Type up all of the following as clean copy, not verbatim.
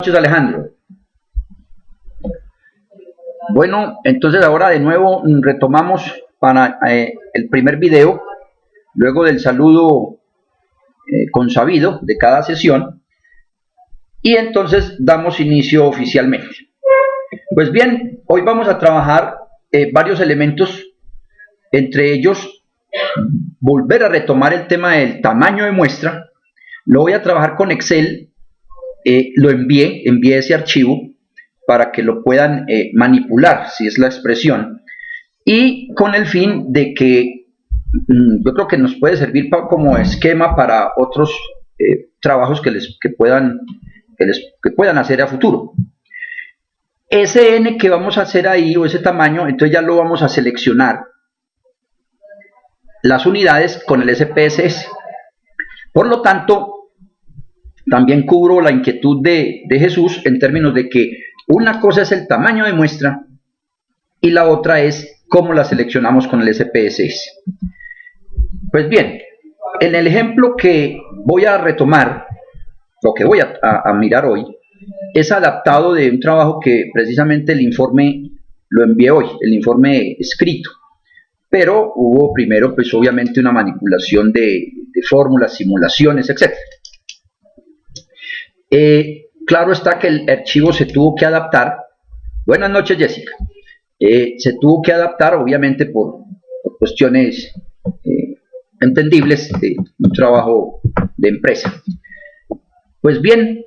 Noches, Alejandro. Bueno, entonces ahora de nuevo retomamos para el primer video, luego del saludo consabido de cada sesión, y entonces damos inicio oficialmente. Pues bien, hoy vamos a trabajar varios elementos, entre ellos volver a retomar el tema del tamaño de muestra. Lo voy a trabajar con Excel. Lo envié ese archivo para que lo puedan manipular, si es la expresión, y con el fin de que yo creo que nos puede servir como esquema para otros trabajos que puedan hacer a futuro. Ese n que vamos a hacer ahí, o ese tamaño, entonces ya lo vamos a seleccionar las unidades con el SPSS. Por lo tanto, también cubro la inquietud de Jesús en términos de que una cosa es el tamaño de muestra y la otra es cómo la seleccionamos con el SPSS. Pues bien, en el ejemplo que voy a retomar, lo que voy a mirar hoy, es adaptado de un trabajo que precisamente el informe lo envié hoy, el informe escrito. Pero hubo primero, pues obviamente, una manipulación de fórmulas, simulaciones, etc. Claro está que el archivo se tuvo que adaptar. Buenas noches, Jessica. Se tuvo que adaptar, obviamente, por cuestiones entendibles de un trabajo de empresa. Pues bien,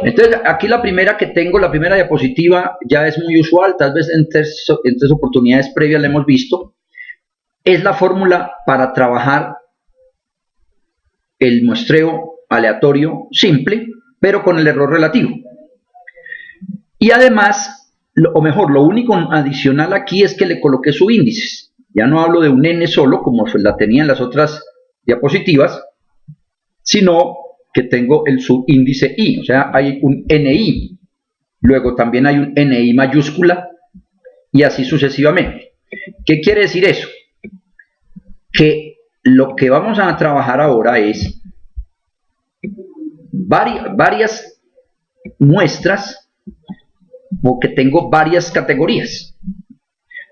entonces aquí la primera que tengo, la primera diapositiva, ya es muy usual, tal vez en tres oportunidades previas la hemos visto. Es la fórmula para trabajar el muestreo aleatorio simple, pero con el error relativo. Y además, o mejor, lo único adicional aquí es que le coloqué subíndices. Ya no hablo de un n solo, como la tenía en las otras diapositivas, sino que tengo el subíndice i, o sea, hay un ni, luego también hay un ni mayúscula, y así sucesivamente. ¿Qué quiere decir eso? Que lo que vamos a trabajar ahora es varias muestras, porque tengo varias categorías.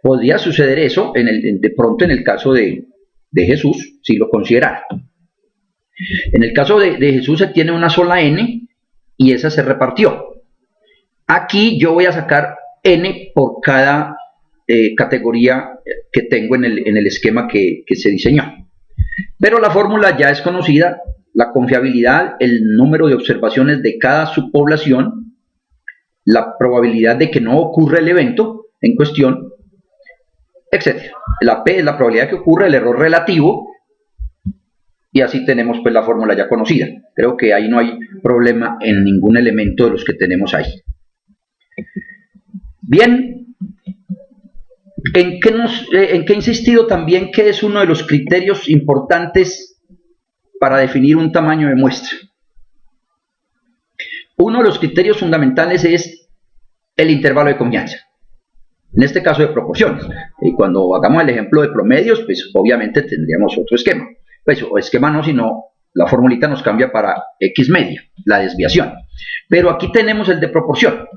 Podría suceder eso de pronto en el caso de Jesús, si lo considerara. En el caso de Jesús se tiene una sola n y esa se repartió. Aquí yo voy a sacar n por cada categoría que tengo en el esquema que se diseñó. Pero la fórmula ya es conocida, la confiabilidad, el número de observaciones de cada subpoblación, la probabilidad de que no ocurra el evento en cuestión, etc. La P es la probabilidad que ocurra el error relativo, y así tenemos pues la fórmula ya conocida. Creo que ahí no hay problema en ningún elemento de los que tenemos ahí. Bien, ¿en qué he insistido también que es uno de los criterios importantes para definir un tamaño de muestra? Uno de los criterios fundamentales es el intervalo de confianza. En este caso de proporciones. Y cuando hagamos el ejemplo de promedios, pues obviamente tendríamos otro esquema. Pues o esquema no, sino la formulita nos cambia para X media, la desviación. Pero aquí tenemos el de proporción.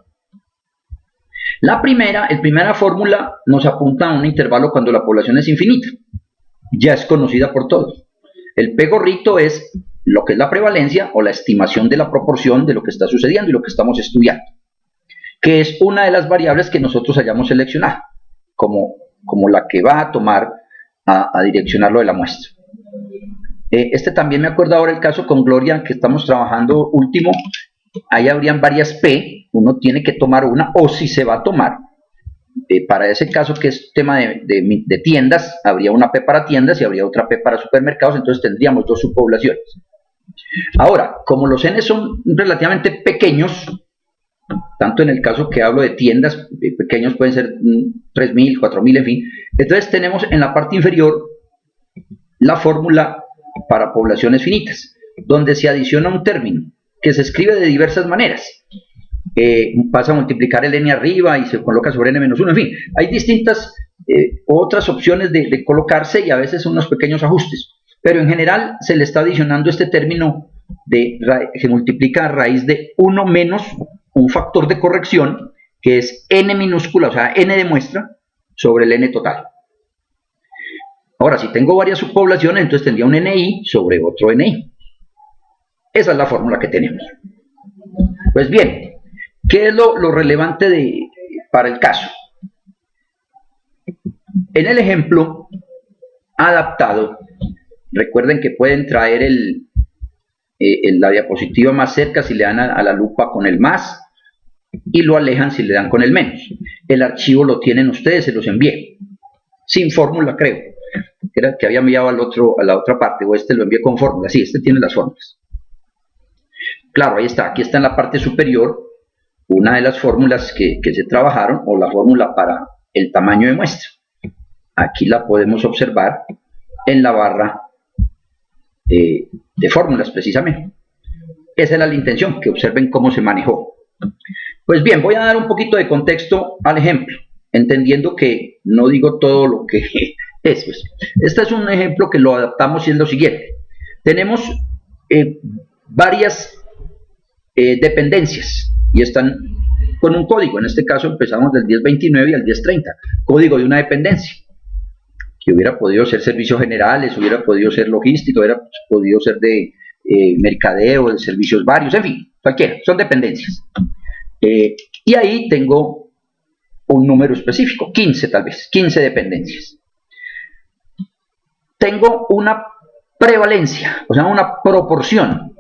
La primera fórmula nos apunta a un intervalo cuando la población es infinita. Ya es conocida por todos. El P gorrito es lo que es la prevalencia o la estimación de la proporción de lo que está sucediendo y lo que estamos estudiando, que es una de las variables que nosotros hayamos seleccionado como la que va a tomar a direccionar lo de la muestra. También me acuerdo ahora el caso con Gloria que estamos trabajando último. Ahí habrían varias P, uno tiene que tomar una, o si se va a tomar, para ese caso que es tema de tiendas, habría una P para tiendas y habría otra P para supermercados, entonces tendríamos dos subpoblaciones. Ahora, como los N son relativamente pequeños, tanto en el caso que hablo de tiendas, pequeños pueden ser 3.000, 4.000, en fin, entonces tenemos en la parte inferior la fórmula para poblaciones finitas, donde se adiciona un término que se escribe de diversas maneras. Pasa a multiplicar el n arriba y se coloca sobre n-1, en fin, hay distintas otras opciones de colocarse y a veces unos pequeños ajustes, pero en general se le está adicionando este término se multiplica a raíz de 1 menos un factor de corrección que es n minúscula, o sea, n de muestra sobre el n total. Ahora, si tengo varias subpoblaciones, entonces tendría un NI sobre otro NI. Esa es la fórmula que tenemos. Pues bien, ¿qué es lo relevante para el caso? En el ejemplo adaptado, recuerden que pueden traer la diapositiva más cerca si le dan a la lupa con el más y lo alejan si le dan con el menos. El archivo lo tienen ustedes, se los envié. Sin fórmula, creo. Era el que había enviado a la otra parte, o este lo envié con fórmula. Sí, este tiene las fórmulas. Claro, ahí está. Aquí está en la parte superior una de las fórmulas que se trabajaron, o la fórmula para el tamaño de muestra. Aquí la podemos observar en la barra de fórmulas, precisamente. Esa era la intención, que observen cómo se manejó. Pues bien, voy a dar un poquito de contexto al ejemplo, entendiendo que no digo todo lo que es. Pues, este es un ejemplo que lo adaptamos y es lo siguiente. Tenemos varias dependencias y están con un código. En este caso empezamos del 1029 al 1030, código de una dependencia, que hubiera podido ser servicios generales, hubiera podido ser logística, hubiera podido ser de mercadeo, de servicios varios, en fin, cualquiera, son dependencias. Y ahí tengo un número específico, 15 tal vez, 15 dependencias. Tengo una prevalencia, o sea, una proporción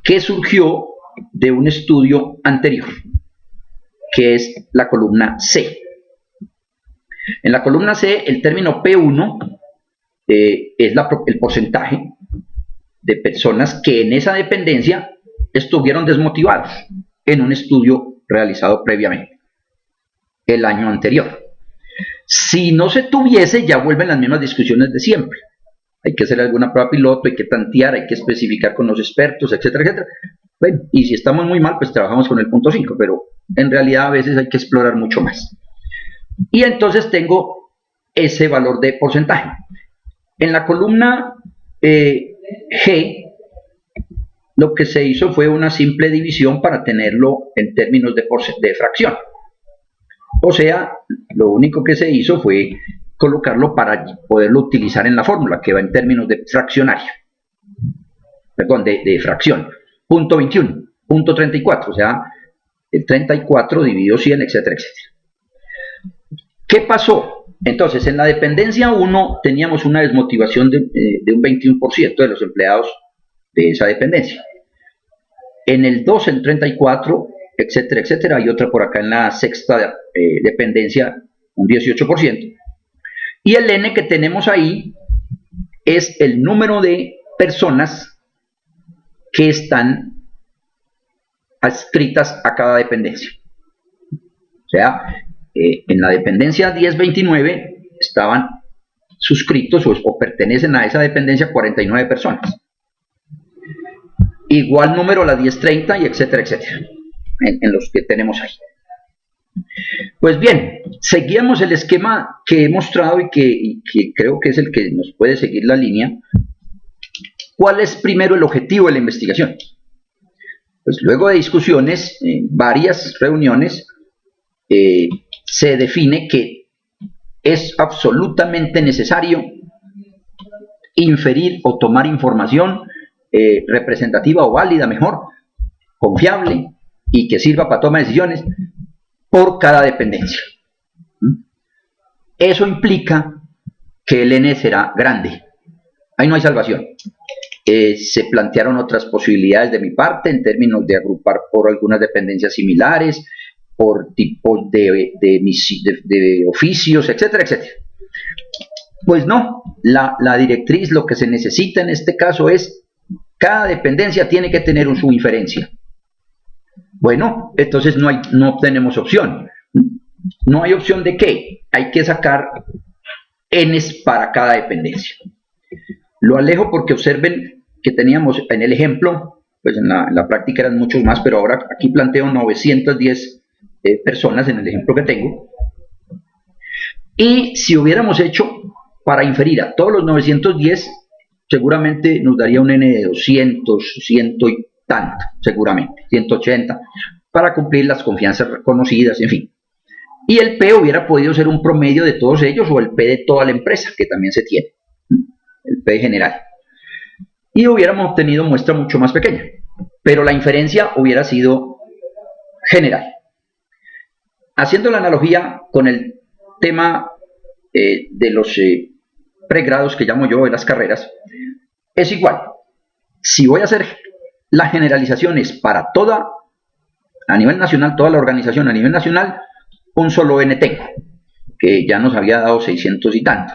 que surgió de un estudio anterior, que es la columna C. En la columna C, el término P1 es el porcentaje de personas que en esa dependencia estuvieron desmotivados en un estudio realizado previamente, el año anterior. Si no se tuviese, ya vuelven las mismas discusiones de siempre. Hay que hacer alguna prueba piloto, hay que tantear, hay que especificar con los expertos, etcétera, etcétera. Bueno, y si estamos muy mal, pues trabajamos con el punto 5, pero en realidad a veces hay que explorar mucho más. Y entonces tengo ese valor de porcentaje. En la columna G, lo que se hizo fue una simple división para tenerlo en términos de fracción. O sea, lo único que se hizo fue colocarlo para poderlo utilizar en la fórmula, que va en términos de fraccionario. Perdón, de fracción. Punto 21, punto 34, o sea, el 34 dividido 100, etcétera, etcétera. ¿Qué pasó? Entonces, en la dependencia 1 teníamos una desmotivación de un 21% de los empleados de esa dependencia. En el 2, el 34, etcétera, etcétera, hay otra por acá en la sexta dependencia, un 18%. Y el N que tenemos ahí es el número de personas que están adscritas a cada dependencia. O sea, en la dependencia 1029 estaban suscritos o pertenecen a esa dependencia 49 personas. Igual número a la 1030 y etcétera, etcétera, en los que tenemos ahí. Pues bien, seguíamos el esquema que he mostrado y que creo que es el que nos puede seguir la línea. ¿Cuál es primero el objetivo de la investigación? Pues luego de discusiones, varias reuniones, se define que es absolutamente necesario inferir o tomar información representativa o válida, mejor, confiable y que sirva para toma de decisiones por cada dependencia. Eso implica que el N será grande. Ahí no hay salvación. Se plantearon otras posibilidades de mi parte en términos de agrupar por algunas dependencias similares, por tipos de oficios, etcétera, etcétera. Pues no, la directriz, lo que se necesita en este caso es cada dependencia tiene que tener su inferencia. Bueno, entonces no tenemos opción. No hay opción de qué. Hay que sacar n's para cada dependencia. Lo alejo porque observen que teníamos en el ejemplo, pues en la práctica eran muchos más, pero ahora aquí planteo 910 personas en el ejemplo que tengo. Y si hubiéramos hecho para inferir a todos los 910, seguramente nos daría un N de 200, 100 y tanto, seguramente, 180, para cumplir las confianzas reconocidas, en fin. Y el P hubiera podido ser un promedio de todos ellos o el P de toda la empresa, que también se tiene, el P general. Y hubiéramos obtenido muestra mucho más pequeña, pero la inferencia hubiera sido general. Haciendo la analogía con el tema de los pregrados que llamo yo de las carreras, es igual. Si voy a hacer las generalizaciones para toda, a nivel nacional, toda la organización a nivel nacional, un solo N tengo, que ya nos había dado 600 y tanto.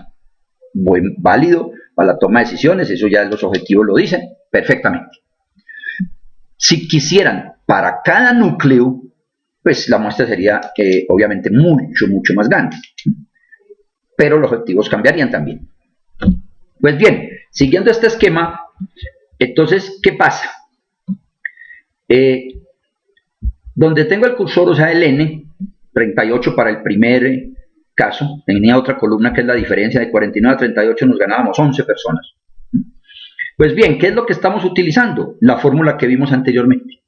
Buen, válido para la toma de decisiones, eso ya los objetivos lo dicen perfectamente. Si quisieran para cada núcleo, pues la muestra sería obviamente mucho más grande. Pero los objetivos cambiarían también. Pues bien, siguiendo este esquema, entonces, ¿qué pasa? Donde tengo el cursor, o sea, el N, 38 para el primer caso, tenía otra columna que es la diferencia de 49 a 38, nos ganábamos 11 personas. Pues bien, ¿qué es lo que estamos utilizando? La fórmula que vimos anteriormente.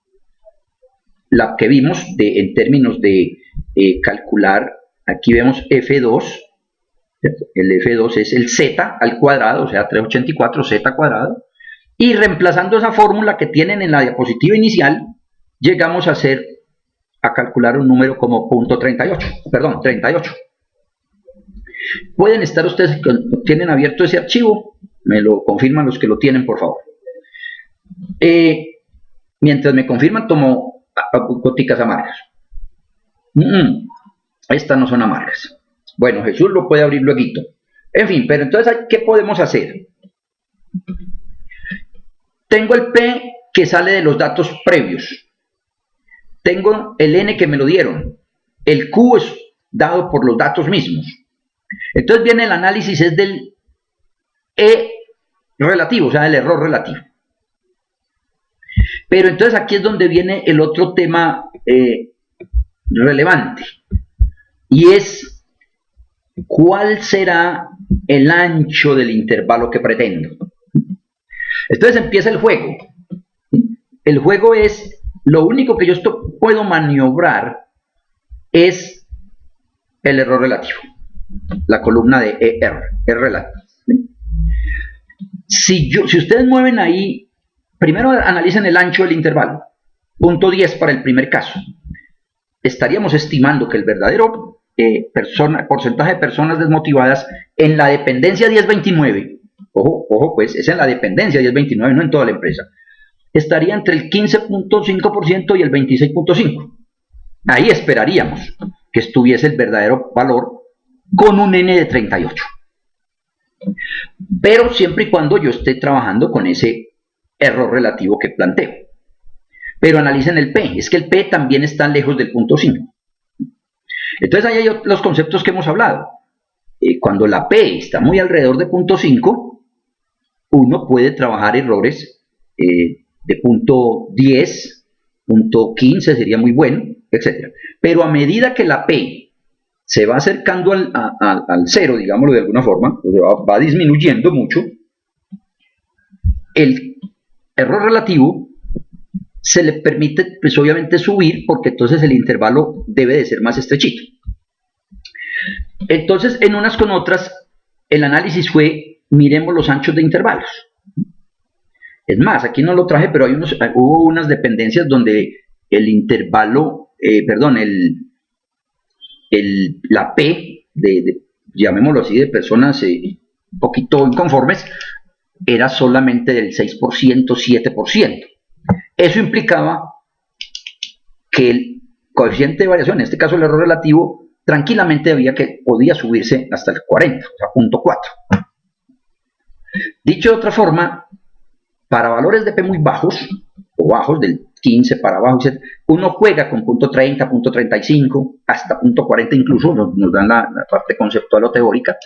La que vimos en términos de calcular, aquí vemos F2, el F2 es el Z al cuadrado, o sea, 384 Z cuadrado, y reemplazando esa fórmula que tienen en la diapositiva inicial, llegamos a calcular un número como 38. Pueden estar ustedes, tienen abierto ese archivo, me lo confirman los que lo tienen, por favor. Mientras me confirman, tomo goticas amargas. Estas no son amargas. Bueno, Jesús lo puede abrir luego. En fin, pero entonces, ¿qué podemos hacer? Tengo el P que sale de los datos previos. Tengo el N que me lo dieron. El Q es dado por los datos mismos. Entonces viene el análisis, es del E relativo, o sea, del error relativo. Pero entonces aquí es donde viene el otro tema relevante. Y es, ¿cuál será el ancho del intervalo que pretendo? Entonces empieza el juego. El juego es, lo único que yo puedo maniobrar es el error relativo. La columna de ER, es relativo. Si ustedes mueven ahí, primero analicen el ancho del intervalo, 0.10 para el primer caso. Estaríamos estimando que el verdadero porcentaje de personas desmotivadas en la dependencia 1029, ojo pues, es en la dependencia 1029, no en toda la empresa, estaría entre el 15.5% y el 26.5%. Ahí esperaríamos que estuviese el verdadero valor con un N de 38. Pero siempre y cuando yo esté trabajando con ese error relativo que planteo. Pero analicen el P, es que el P también está lejos del 0.5. Entonces ahí hay los conceptos que hemos hablado. Cuando la P está muy alrededor de 0.5, uno puede trabajar errores de 0.10, 0.15 sería muy bueno, etc. Pero a medida que la P se va acercando al cero, digámoslo de alguna forma, va disminuyendo mucho, el error relativo se le permite, pues obviamente, subir, porque entonces el intervalo debe de ser más estrechito. Entonces, en unas con otras, el análisis fue, miremos los anchos de intervalos. Es más, aquí no lo traje, pero hubo unas dependencias donde el intervalo, la P, llamémoslo así, de personas un poquito inconformes, era solamente del 6%, 7%. Eso implicaba que el coeficiente de variación, en este caso el error relativo, tranquilamente podía subirse hasta el 40, o sea, 0.4. Dicho de otra forma, para valores de P muy bajos, o bajos del 15 para abajo, uno juega con 0.30, 0.35, hasta 0.40 incluso, nos dan la parte conceptual o teórica,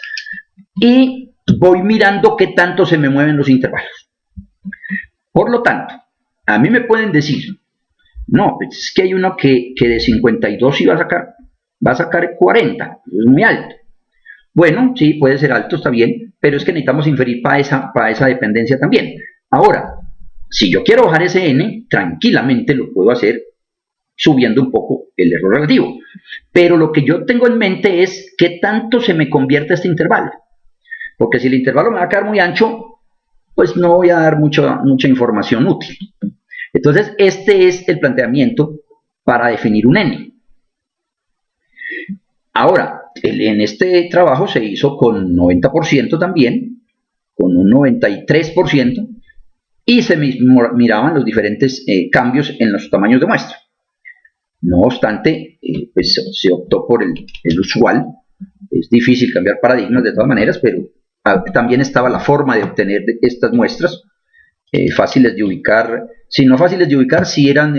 y voy mirando qué tanto se me mueven los intervalos. Por lo tanto, a mí me pueden decir, no, pues es que hay uno que de 52 sí va a sacar 40, es muy alto. Bueno, sí, puede ser alto, está bien, pero es que necesitamos inferir para esa dependencia también. Ahora, si yo quiero bajar ese n, tranquilamente lo puedo hacer subiendo un poco el error relativo. Pero lo que yo tengo en mente es qué tanto se me convierte este intervalo. Porque si el intervalo me va a quedar muy ancho, pues no voy a dar mucha información útil. Entonces, este es el planteamiento para definir un n. Ahora, en este trabajo se hizo con 90% también, con un 93%, y se miraban los diferentes cambios en los tamaños de muestra. No obstante, pues se optó por el usual. Es difícil cambiar paradigmas de todas maneras, pero también estaba la forma de obtener estas muestras, fáciles de ubicar. Si no fáciles de ubicar, si eran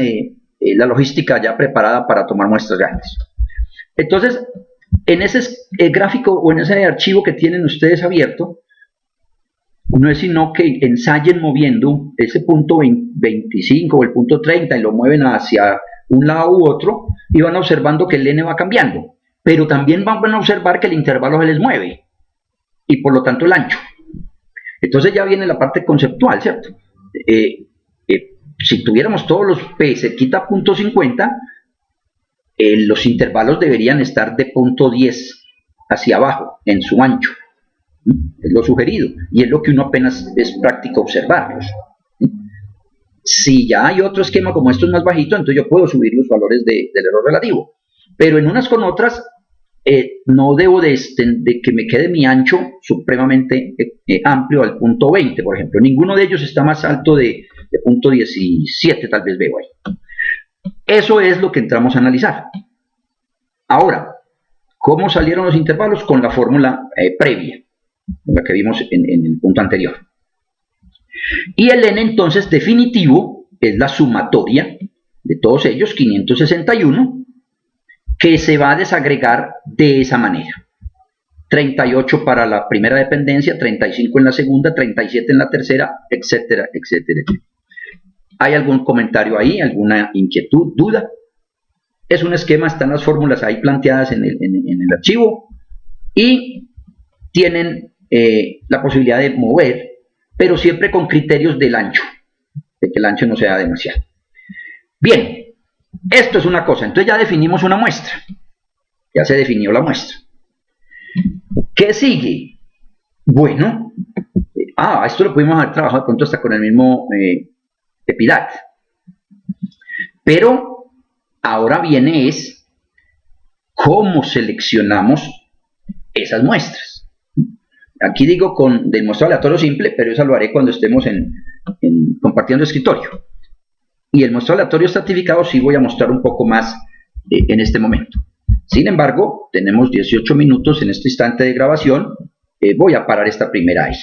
la logística ya preparada para tomar muestras grandes. Entonces, en ese gráfico o en ese archivo que tienen ustedes abierto, no es sino que ensayen moviendo ese punto 25 o el punto 30 y lo mueven hacia un lado u otro y van observando que el n va cambiando, pero también van a observar que el intervalo se les mueve y por lo tanto el ancho. Entonces ya viene la parte conceptual, ¿cierto? Si tuviéramos todos los p cerquita a punto 50, los intervalos deberían estar de punto 10 hacia abajo en su ancho. Es lo sugerido y es lo que uno apenas es práctico observarlos. Si ya hay otro esquema como esto es más bajito, entonces yo puedo subir los valores del error relativo, pero en unas con otras no debo de que me quede mi ancho supremamente amplio al punto 20, por ejemplo. Ninguno de ellos está más alto de punto 17, tal vez veo ahí. Eso es lo que entramos a analizar. Ahora, ¿cómo salieron los intervalos? Con la fórmula previa, la que vimos en el punto anterior. Y el n entonces definitivo es la sumatoria de todos ellos, 561, que se va a desagregar de esa manera. 38 para la primera dependencia, 35 en la segunda, 37 en la tercera, etcétera, etcétera. ¿Hay algún comentario ahí? ¿Alguna inquietud, duda? Es un esquema, están las fórmulas ahí planteadas en el archivo y tienen la posibilidad de mover, pero siempre con criterios del ancho, de que el ancho no sea demasiado. Bien, esto es una cosa, entonces ya definimos una muestra, ya se definió la muestra. ¿Qué sigue? Bueno, esto lo pudimos haber trabajado de pronto hasta con el mismo EPIDAT, pero ahora viene es cómo seleccionamos esas muestras. Aquí digo del muestreo aleatorio simple, pero eso lo haré cuando estemos compartiendo escritorio. Y el muestreo aleatorio estratificado sí voy a mostrar un poco más en este momento. Sin embargo, tenemos 18 minutos en este instante de grabación. Voy a parar esta primera ahí.